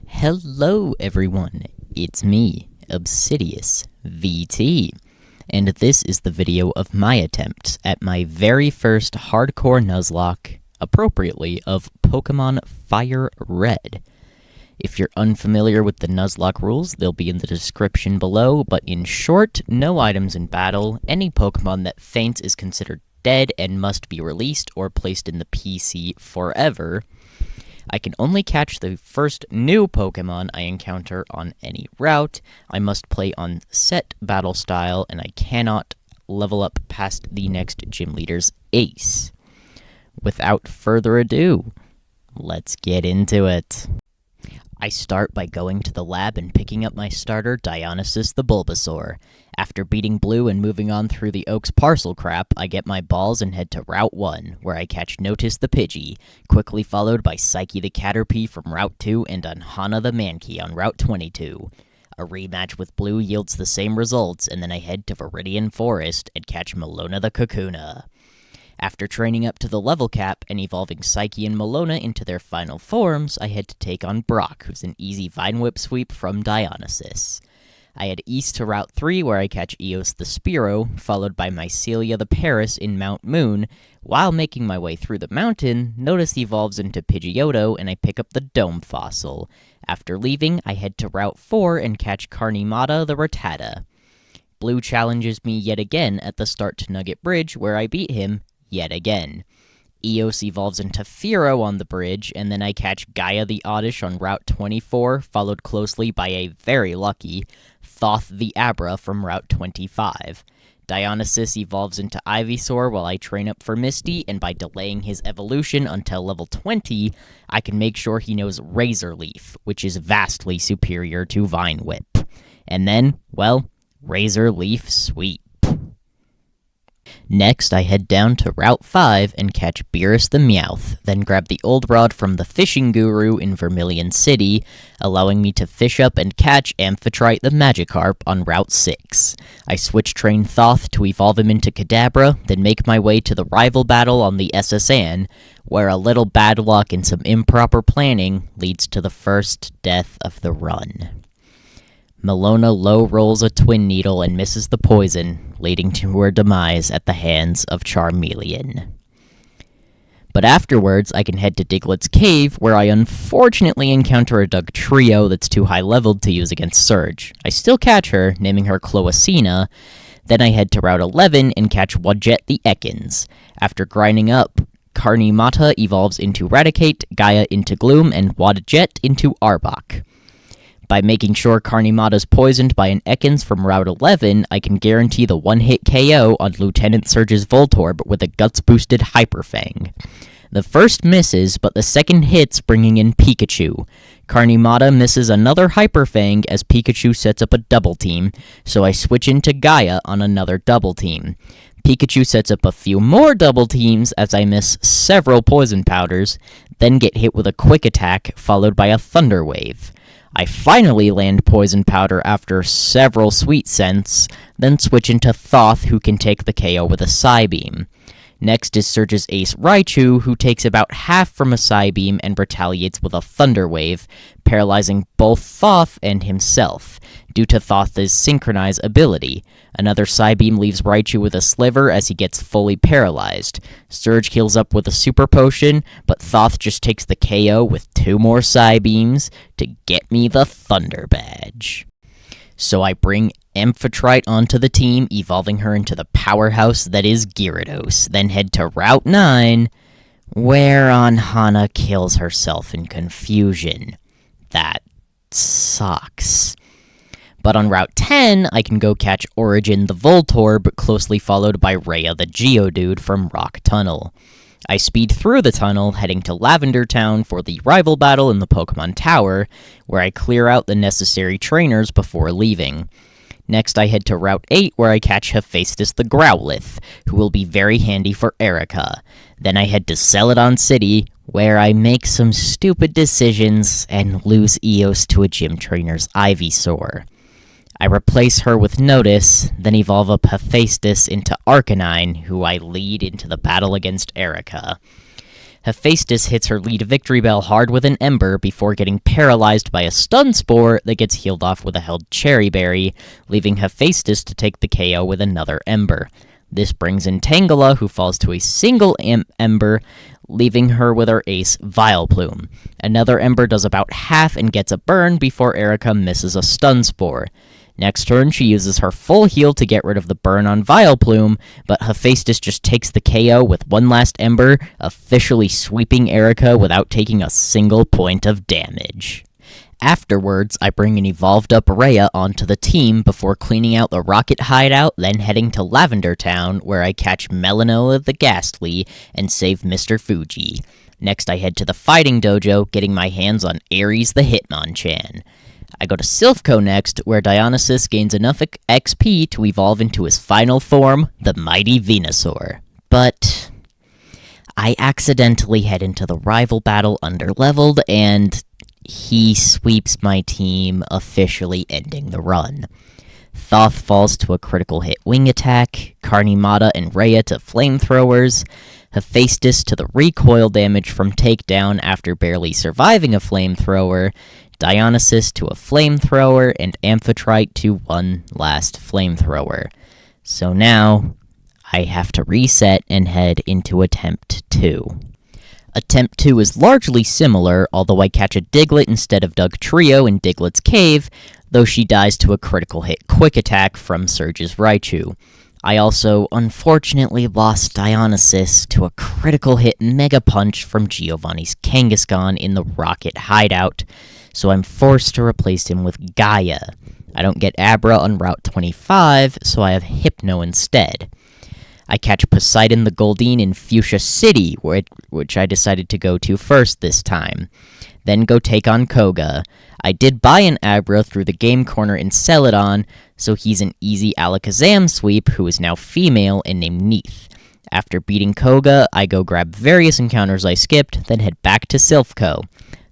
Hello everyone, it's me, Obsidious VT, and this is the video of my attempts at my very first hardcore Nuzlocke, appropriately, of Pokemon Fire Red. If you're unfamiliar with the Nuzlocke rules, they'll be in the description below, but in short, no items in battle, any Pokemon that faints is considered dead and must be released or placed in the PC forever. I can only catch the first new Pokemon I encounter on any route. I must play on set battle style, and I cannot level up past the next gym leader's ace. Without further ado, let's get into it. I start by going to the lab and picking up my starter, Dionysus the Bulbasaur. After beating Blue and moving on through the Oak's parcel crap, I get my balls and head to Route 1, where I catch Notice the Pidgey, quickly followed by Psyche the Caterpie from Route 2 and Unhana the Mankey on Route 22. A rematch with Blue yields the same results, and then I head to Viridian Forest and catch Melona the Kakuna. After training up to the level cap and evolving Psyche and Melona into their final forms, I head to take on Brock, who's an easy Vine Whip sweep from Dionysus. I head east to Route 3, where I catch Eos the Spearow, followed by Mycelia the Paris in Mount Moon. While making my way through the mountain, Notice evolves into Pidgeotto, and I pick up the Dome Fossil. After leaving, I head to Route 4 and catch Carnimata the Rattata. Blue challenges me yet again at the start to Nugget Bridge, where I beat him yet again. Eos evolves into Fearow on the bridge, and then I catch Gaia the Oddish on Route 24, followed closely by a very lucky Thoth the Abra from Route 25. Dionysus evolves into Ivysaur while I train up for Misty, and by delaying his evolution until level 20, I can make sure he knows Razor Leaf, which is vastly superior to Vine Whip. And then, well, Razor Leaf Sweep. Next, I head down to Route 5 and catch Beerus the Meowth, then grab the Old Rod from the Fishing Guru in Vermilion City, allowing me to fish up and catch Amphitrite the Magikarp on Route 6. I switch train Thoth to evolve him into Kadabra, then make my way to the rival battle on the SSN, where a little bad luck and some improper planning leads to the first death of the run. Melona low rolls a Twin Needle and misses the poison, leading to her demise at the hands of Charmeleon. But afterwards, I can head to Diglett's Cave, where I unfortunately encounter a Dugtrio that's too high-leveled to use against Surge. I still catch her, naming her Cloacina. Then I head to Route 11 and catch Wadjet the Ekans. After grinding up, Carnimata evolves into Raticate, Gaia into Gloom, and Wadjet into Arbok. By making sure Carnimata's poisoned by an Ekans from Route 11, I can guarantee the one-hit KO on Lieutenant Surge's Voltorb with a Guts-boosted Hyper Fang. The first misses, but the second hits, bringing in Pikachu. Carnimata misses another Hyper Fang as Pikachu sets up a double team, so I switch into Gaia on another double team. Pikachu sets up a few more double teams as I miss several poison powders, then get hit with a quick attack, followed by a Thunder Wave. I finally land Poison Powder after several Sweet Scents, then switch into Thoth, who can take the KO with a Psybeam. Next is Surge's ace Raichu, who takes about half from a Psybeam and retaliates with a Thunder Wave, paralyzing both Thoth and himself, due to Thoth's Synchronize ability. Another Psybeam leaves Raichu with a Sliver as he gets fully paralyzed. Surge heals up with a Super Potion, but Thoth just takes the KO with 2 more Psybeams to get me the Thunder Badge. So I bring Amphitrite onto the team, evolving her into the powerhouse that is Gyarados, then head to Route 9, where Unhana kills herself in confusion. That sucks. But on Route 10, I can go catch Origin the Voltorb, closely followed by Rhea the Geodude from Rock Tunnel. I speed through the tunnel, heading to Lavender Town for the rival battle in the Pokemon Tower, where I clear out the necessary trainers before leaving. Next, I head to Route 8, where I catch Hephaestus the Growlithe, who will be very handy for Erica. Then I head to Celadon City, where I make some stupid decisions and lose Eos to a gym trainer's Ivysaur. I replace her with Notice, then evolve up Hephaestus into Arcanine, who I lead into the battle against Erica. Hephaestus hits her lead victory bell hard with an ember before getting paralyzed by a stun spore that gets healed off with a held cherry berry, leaving Hephaestus to take the KO with another ember. This brings in Tangela, who falls to a single ember, leaving her with her ace, Vileplume. Another ember does about half and gets a burn before Erica misses a stun spore. Next turn, she uses her full heal to get rid of the burn on Vileplume, but Hephaestus just takes the KO with one last ember, officially sweeping Erica without taking a single point of damage. Afterwards, I bring an evolved-up Rhea onto the team before cleaning out the Rocket hideout, then heading to Lavender Town, where I catch Melanoa the Ghastly and save Mr. Fuji. Next, I head to the Fighting Dojo, getting my hands on Ares the Hitmonchan. I go to Silphco next, where Dionysus gains enough XP to evolve into his final form, the Mighty Venusaur. But I accidentally head into the rival battle underleveled, and he sweeps my team, officially ending the run. Thoth falls to a critical hit wing attack, Carnimata and Rhea to flamethrowers, Hephaestus to the recoil damage from takedown after barely surviving a flamethrower, Dionysus to a flamethrower, and Amphitrite to one last flamethrower. So now, I have to reset and head into Attempt 2. Attempt 2 is largely similar, although I catch a Diglett instead of Dugtrio in Diglett's Cave, though she dies to a critical hit quick attack from Surge's Raichu. I also, unfortunately, lost Dionysus to a critical hit Mega Punch from Giovanni's Kangaskhan in the Rocket hideout, so I'm forced to replace him with Gaia. I don't get Abra on Route 25, so I have Hypno instead. I catch Poseidon the Goldeen in Fuchsia City, which I decided to go to first this time. Then go take on Koga. I did buy an Abra through the game corner in Celadon, so he's an easy Alakazam sweep who is now female and named Neith. After beating Koga, I go grab various encounters I skipped, then head back to Silphco.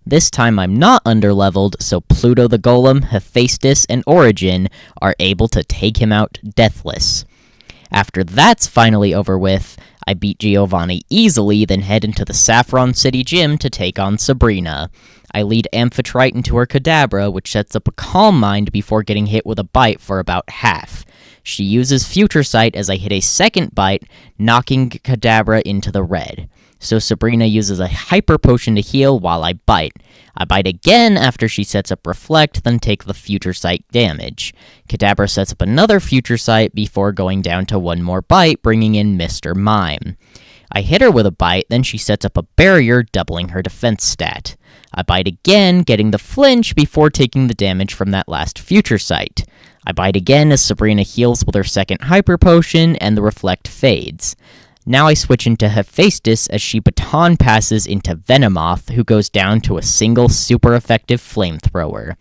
This time I'm not underleveled, so Pluto the Golem, Hephaestus, and Origin are able to take him out deathless. After that's finally over with, I beat Giovanni easily, then head into the Saffron City Gym to take on Sabrina. I lead Amphitrite into her Kadabra, which sets up a Calm Mind before getting hit with a bite for about half. She uses Future Sight as I hit a second bite, knocking Kadabra into the red. So Sabrina uses a Hyper Potion to heal while I bite. I bite again after she sets up Reflect, then take the Future Sight damage. Kadabra sets up another Future Sight before going down to one more bite, bringing in Mr. Mime. I hit her with a bite, then she sets up a barrier, doubling her defense stat. I bite again, getting the flinch before taking the damage from that last Future Sight. I bite again as Sabrina heals with her second Hyper Potion, and the Reflect fades. Now I switch into Hephaestus as she baton passes into Venomoth, who goes down to a single super effective flamethrower.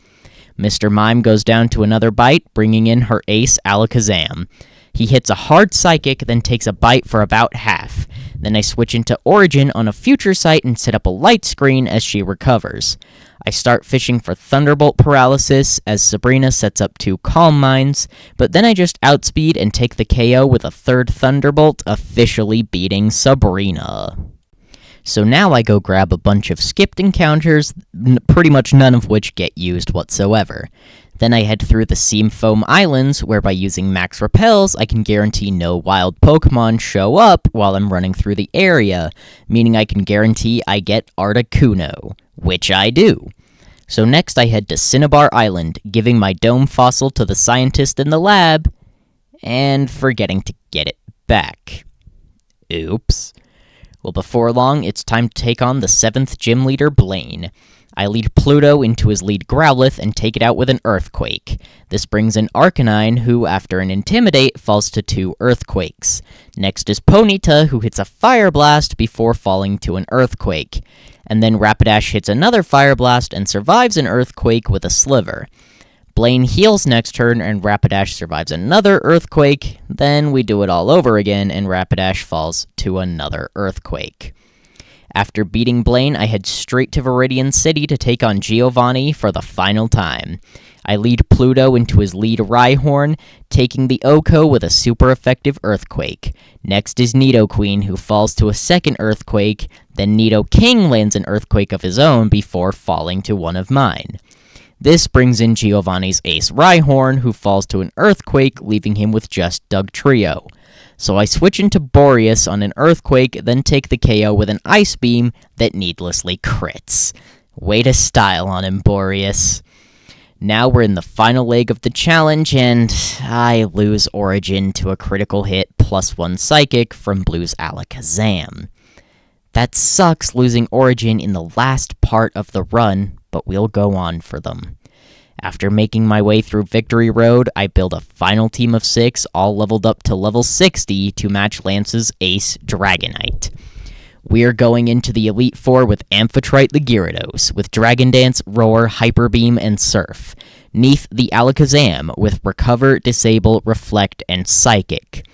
Mr. Mime goes down to another bite, bringing in her ace Alakazam. He hits a hard Psychic, then takes a bite for about half. Then I switch into Origin on a Future Sight and set up a light screen as she recovers. I start fishing for Thunderbolt Paralysis as Sabrina sets up 2 Calm Minds, but then I just outspeed and take the KO with a third Thunderbolt, officially beating Sabrina. So now I go grab a bunch of skipped encounters, pretty much none of which get used whatsoever. Then I head through the Seam Foam Islands, where by using Max Repels, I can guarantee no wild Pokemon show up while I'm running through the area, meaning I can guarantee I get Articuno, which I do. So next I head to Cinnabar Island, giving my Dome Fossil to the scientist in the lab, and forgetting to get it back. Oops. Well, before long, it's time to take on the 7th gym leader, Blaine. I lead Pluto into his lead Growlithe and take it out with an Earthquake. This brings in Arcanine, who, after an Intimidate, falls to 2 Earthquakes. Next is Ponyta, who hits a Fire Blast before falling to an Earthquake. And then Rapidash hits another Fire Blast and survives an Earthquake with a Sliver. Blaine heals next turn, and Rapidash survives another Earthquake. Then we do it all over again, and Rapidash falls to another Earthquake. After beating Blaine, I head straight to Viridian City to take on Giovanni for the final time. I lead Pluto into his lead Rhyhorn, taking the Oko with a super effective Earthquake. Next is Nidoqueen, who falls to a second Earthquake, then Nidoking lands an Earthquake of his own before falling to one of mine. This brings in Giovanni's ace Rhyhorn, who falls to an Earthquake, leaving him with just Dugtrio. So I switch into Boreas on an Earthquake, then take the KO with an Ice Beam that needlessly crits. Way to style on him, Boreas. Now we're in the final leg of the challenge, and I lose Origin to a critical hit +1 Psychic from Blue's Alakazam. That sucks, losing Origin in the last part of the run, but we'll go on for them. After making my way through Victory Road, I build a final team of 6, all leveled up to level 60 to match Lance's ace Dragonite. We're going into the Elite Four with Amphitrite the Gyarados, with Dragon Dance, Roar, Hyper Beam, and Surf. Neath the Alakazam, with Recover, Disable, Reflect, and Psychic.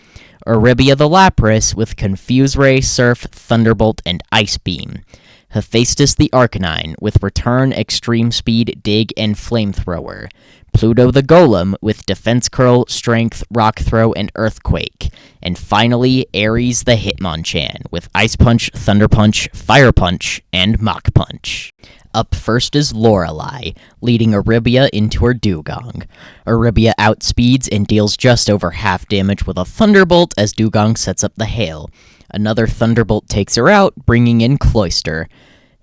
Erebia the Lapras, with Confuse Ray, Surf, Thunderbolt, and Ice Beam. Hephaestus the Arcanine, with Return, Extreme Speed, Dig, and Flamethrower. Pluto the Golem, with Defense Curl, Strength, Rock Throw, and Earthquake. And finally, Ares the Hitmonchan, with Ice Punch, Thunder Punch, Fire Punch, and Mach Punch. Up first is Lorelei, leading Erebia into her Dugong. Erebia outspeeds and deals just over half damage with a Thunderbolt as Dugong sets up the hail. Another Thunderbolt takes her out, bringing in Cloyster.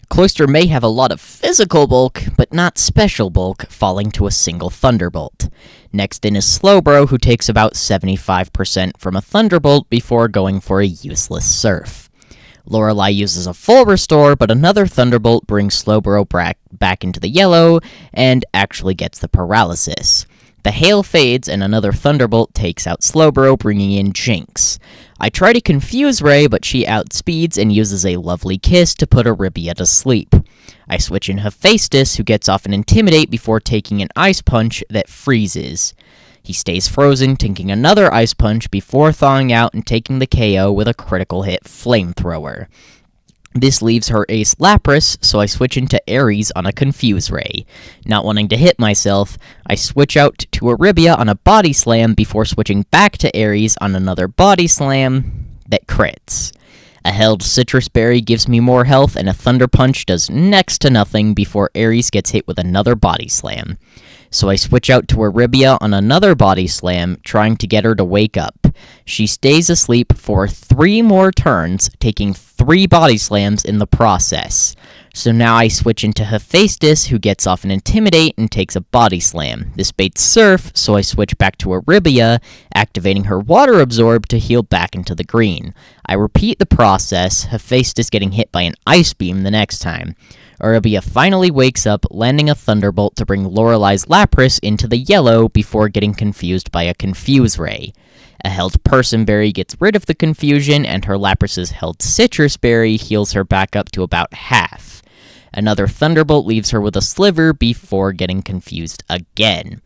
Cloyster may have a lot of physical bulk, but not special bulk, falling to a single Thunderbolt. Next in is Slowbro, who takes about 75% from a Thunderbolt before going for a useless Surf. Lorelei uses a full Restore, but another Thunderbolt brings Slowbro back into the yellow, and actually gets the Paralysis. The hail fades, and another Thunderbolt takes out Slowbro, bringing in Jinx. I try to confuse Ray, but she outspeeds and uses a lovely kiss to put Erebia to sleep. I switch in Hephaestus, who gets off an Intimidate before taking an Ice Punch that freezes. He stays frozen, taking another Ice Punch before thawing out and taking the KO with a critical hit Flamethrower. This leaves her ace Lapras, so I switch into Ares on a Confuse Ray. Not wanting to hit myself, I switch out to Erebia on a Body Slam before switching back to Ares on another Body Slam that crits. A held Citrus Berry gives me more health, and a Thunder Punch does next to nothing before Ares gets hit with another Body Slam. So I switch out to Erebia on another Body Slam, trying to get her to wake up. She stays asleep for 3 more turns, taking 3 Body Slams in the process. So now I switch into Hephaestus, who gets off an Intimidate and takes a Body Slam. This baits Surf, so I switch back to Erebia, activating her Water Absorb to heal back into the green. I repeat the process, Hephaestus getting hit by an Ice Beam the next time. Erebia finally wakes up, landing a Thunderbolt to bring Lorelei's Lapras into the yellow before getting confused by a Confuse Ray. A held Person Berry gets rid of the confusion, and her Lapras's held Citrus Berry heals her back up to about half. Another Thunderbolt leaves her with a Sliver before getting confused again.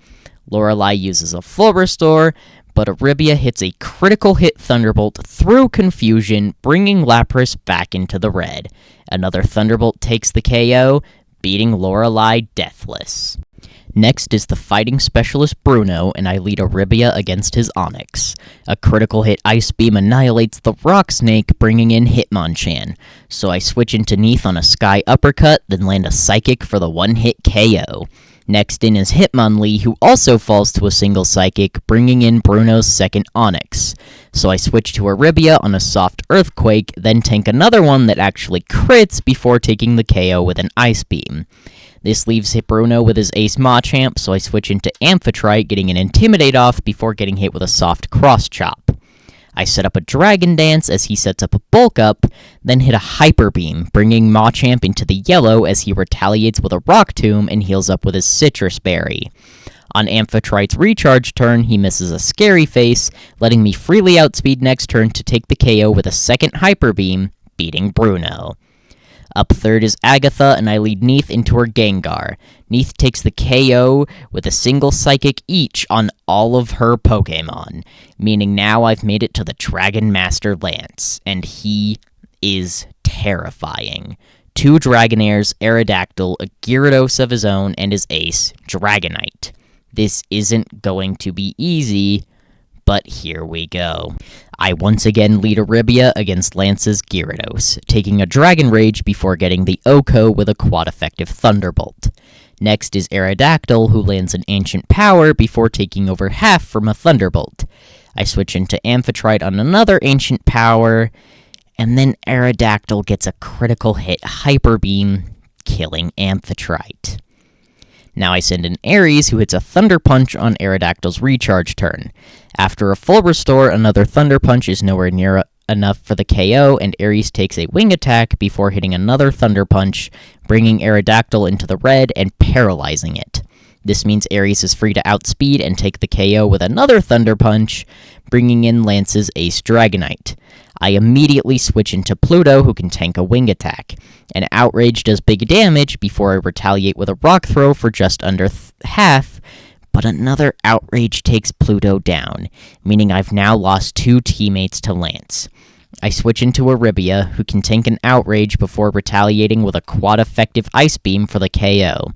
Lorelei uses a full Restore, but Erebia hits a critical hit Thunderbolt through confusion, bringing Lapras back into the red. Another Thunderbolt takes the KO, beating Lorelei deathless. Next is the Fighting Specialist Bruno, and I lead Erebia against his Onix. A critical hit Ice Beam annihilates the Rock Snake, bringing in Hitmonchan. So I switch into Neath on a Sky Uppercut, then land a Psychic for the one-hit KO. Next in is Hitmonlee, who also falls to a single Psychic, bringing in Bruno's second Onix. So I switch to Erebia on a soft Earthquake, then tank another one that actually crits before taking the KO with an Ice Beam. This leaves Bruno with his ace Machamp, so I switch into Amphitrite, getting an Intimidate off before getting hit with a soft Cross Chop. I set up a Dragon Dance as he sets up a Bulk Up, then hit a Hyper Beam, bringing Machamp into the yellow as he retaliates with a Rock Tomb and heals up with his Citrus Berry. On Amphitrite's recharge turn, he misses a Scary Face, letting me freely outspeed next turn to take the KO with a second Hyper Beam, beating Bruno. Up third is Agatha, and I lead Neath into her Gengar. Neath takes the KO with a single Psychic each on all of her Pokémon, meaning now I've made it to the Dragon Master Lance, and he is terrifying. 2 Dragonairs, Aerodactyl, a Gyarados of his own, and his ace, Dragonite. This isn't going to be easy, but here we go. I once again lead Aribia against Lance's Gyarados, taking a Dragon Rage before getting the Oko with a quad-effective Thunderbolt. Next is Aerodactyl, who lands an Ancient Power before taking over half from a Thunderbolt. I switch into Amphitrite on another Ancient Power, and then Aerodactyl gets a critical hit Hyper Beam, killing Amphitrite. Now I send in Ares, who hits a Thunder Punch on Aerodactyl's recharge turn. After a full restore, another Thunder Punch is nowhere near enough for the KO, and Ares takes a Wing Attack before hitting another Thunder Punch, bringing Aerodactyl into the red and paralyzing it. This means Ares is free to outspeed and take the KO with another Thunder Punch, bringing in Lance's Ace Dragonite. I immediately switch into Pluto, who can tank a Wing Attack. An Outrage does big damage before I retaliate with a Rock Throw for just under half, but another Outrage takes Pluto down, meaning I've now lost 2 teammates to Lance. I switch into Aribia, who can tank an Outrage before retaliating with a quad-effective Ice Beam for the KO.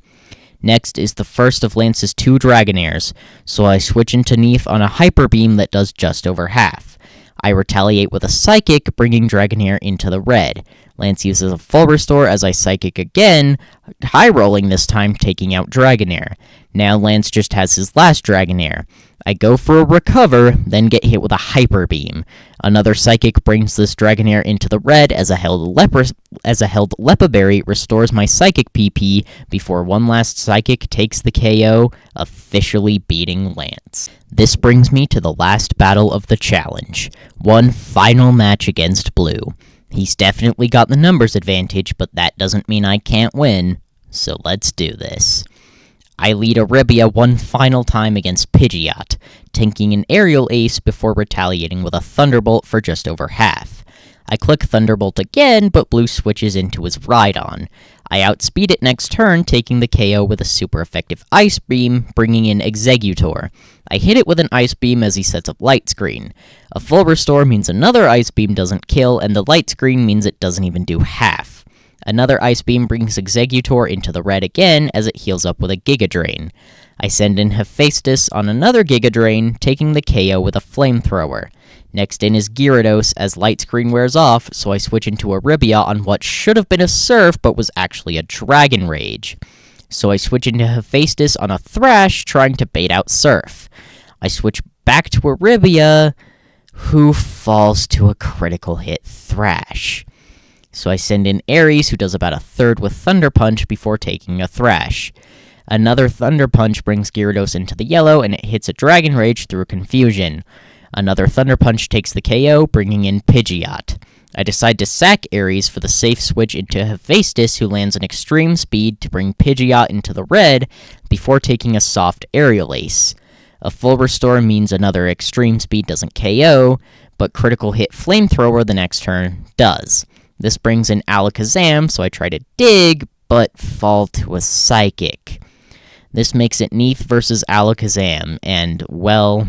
Next is the first of Lance's 2 Dragonairs, so I switch into Neef on a Hyper Beam that does just over half. I retaliate with a Psychic, bringing Dragonair into the red. Lance uses a full restore as I Psychic again, high-rolling this time, taking out Dragonair. Now Lance just has his last Dragonair. I go for a Recover, then get hit with a Hyper Beam. Another Psychic brings this Dragonair into the red as a held Lepa Berry restores my Psychic PP before one last Psychic takes the KO, officially beating Lance. This brings me to the last battle of the challenge. One final match against Blue. He's definitely got the numbers advantage, but that doesn't mean I can't win, so let's do this. I lead Aribia one final time against Pidgeot, tanking an Aerial Ace before retaliating with a Thunderbolt for just over half. I click Thunderbolt again, but Blue switches into his Rhydon. I outspeed it next turn, taking the KO with a super effective Ice Beam, bringing in Exeggutor. I hit it with an Ice Beam as he sets up Light Screen. A full restore means another Ice Beam doesn't kill, and the Light Screen means it doesn't even do half. Another Ice Beam brings Exeggutor into the red again as it heals up with a Giga Drain. I send in Hephaestus on another Giga Drain, taking the KO with a Flamethrower. Next in is Gyarados as Light Screen wears off, so I switch into Aribia on what should have been a Surf but was actually a Dragon Rage. So I switch into Hephaestus on a Thrash, trying to bait out Surf. I switch back to Aribia, who falls to a critical hit Thrash. So I send in Ares, who does about a third with Thunder Punch before taking a Thrash. Another Thunder Punch brings Gyarados into the yellow, and it hits a Dragon Rage through Confusion. Another Thunder Punch takes the KO, bringing in Pidgeot. I decide to sack Ares for the safe switch into Hephaestus, who lands an Extreme Speed to bring Pidgeot into the red before taking a soft Aerial Ace. A full restore means another Extreme Speed doesn't KO, but critical hit Flamethrower the next turn does. This brings in Alakazam, so I try to dig, but fall to a Psychic. This makes it Neith versus Alakazam, and, well,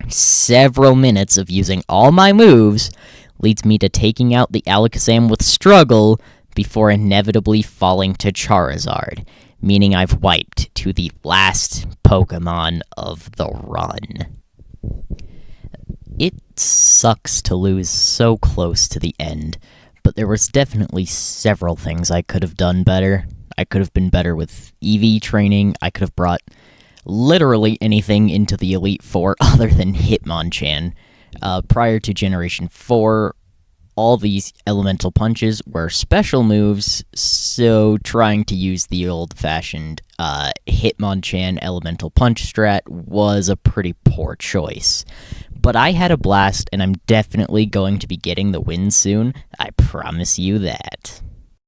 several minutes of using all my moves leads me to taking out the Alakazam with struggle before inevitably falling to Charizard, meaning I've wiped to the last Pokemon of the run. It sucks to lose so close to the end, but there was definitely several things I could have done better. I could have been better with EV training. I could have brought literally anything into the Elite Four other than Hitmonchan. Prior to Generation 4, all these elemental punches were special moves, so trying to use the old-fashioned Hitmonchan elemental punch strat was a pretty poor choice. But I had a blast, and I'm definitely going to be getting the win soon. I promise you that.